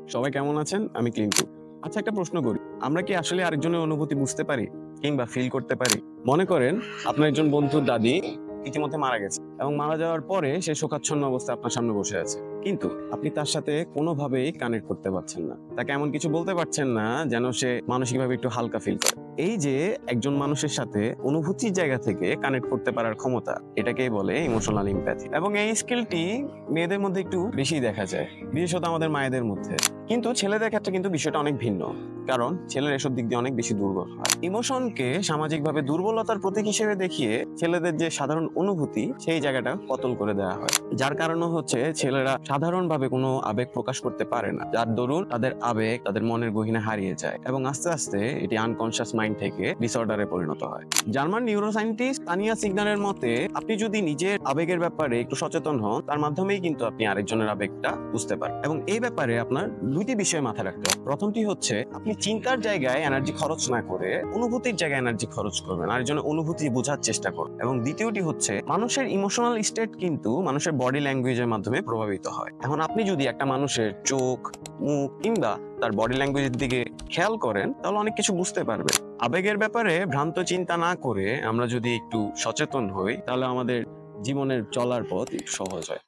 সবাই কেমন আছেন? আমি কিন্তু। আচ্ছা, একটা প্রশ্ন করি। আমরা কি আসলে আরেকজনের অনুভূতি বুঝতে পারি কিংবা ফিল করতে পারি? মনে করেন আপনার একজন বন্ধুর দাদি ইতিমধ্যে মারা গেছে এবং মারা যাওয়ার পরে সে শোকাচ্ছন্ন অবস্থায় আপনার সামনে বসে আছে। কিন্তু আপনি তার সাথে কোনোভাবেই কানেক্ট করতে পারছেন না। তাকে এমন কিছু বলতে পারছেন না যেন সে মানসিকভাবে একটু হালকা ফিল করে। এই যে একজন মানুষের সাথে অনুভূতির জায়গা থেকে কানেক্ট করতে পারার ক্ষমতা, এটাকেই বলে ইমোশনাল এমপ্যাথি। এবং এই স্কিলটি মেয়েদের মধ্যে একটু বেশিই দেখা যায়, বিশেষত আমাদের মায়েদের মধ্যে। কিন্তু ছেলেদের ক্ষেত্রে কিন্তু বিষয়টা অনেক ভিন্ন, কারণ ছেলেরা এসব দিক দিয়ে অনেক বেশি দুর্বল হয়। ইমোশনকে সামাজিকভাবে দুর্বলতার প্রতীক হিসেবে দেখিয়ে ছেলেদের যে সাধারণ অনুভূতি সেই জায়গাটা কতল করে দেওয়া হয়, যার কারণে হচ্ছে ছেলেরা সাধারণভাবে কোনো আবেগ প্রকাশ করতে পারে না, যার দরুন তাদের আবেগ তাদের মনের গহীনে হারিয়ে যায় এবং আস্তে আস্তে এটি আনকনসিয়াস মাইন্ড থেকে ডিসঅর্ডারে পরিণত হয়। জার্মান নিউরোসায়েন্টিস্ট তানিয়া সিগনালের মতে, আপনি যদি নিজের আবেগের ব্যাপারে একটু সচেতন হন, তার মাধ্যমেই কিন্তু আপনি আরেকজনের আবেগটা বুঝতে পারেন। এবং এই ব্যাপারে আপনার দুইটি বিষয় মাথায় রাখতে হবে। প্রথমটি হচ্ছে, আপনি চিন্তার জায়গায় এনার্জি খরচ না করে অনুভূতির জায়গায় এনার্জি খরচ করবেন, আরেকজনের অনুভূতি বোঝার চেষ্টা করবেন। এবং দ্বিতীয়টি হচ্ছে, মানুষের ইমোশনাল স্টেট কিন্তু মানুষের বডি ল্যাঙ্গুয়েজের মাধ্যমে প্রভাবিত হয়। এখন আপনি যদি একটা মানুষের চোখ, মুখ কিংবা তার বডি ল্যাঙ্গুয়েজের দিকে খেয়াল করেন, তাহলে অনেক কিছু বুঝতে পারবেন। আবেগের ব্যাপারে ভ্রান্ত চিন্তা না করে আমরা যদি একটু সচেতন হই, তাহলে আমাদের জীবনের চলার পথ একটু সহজ হয়।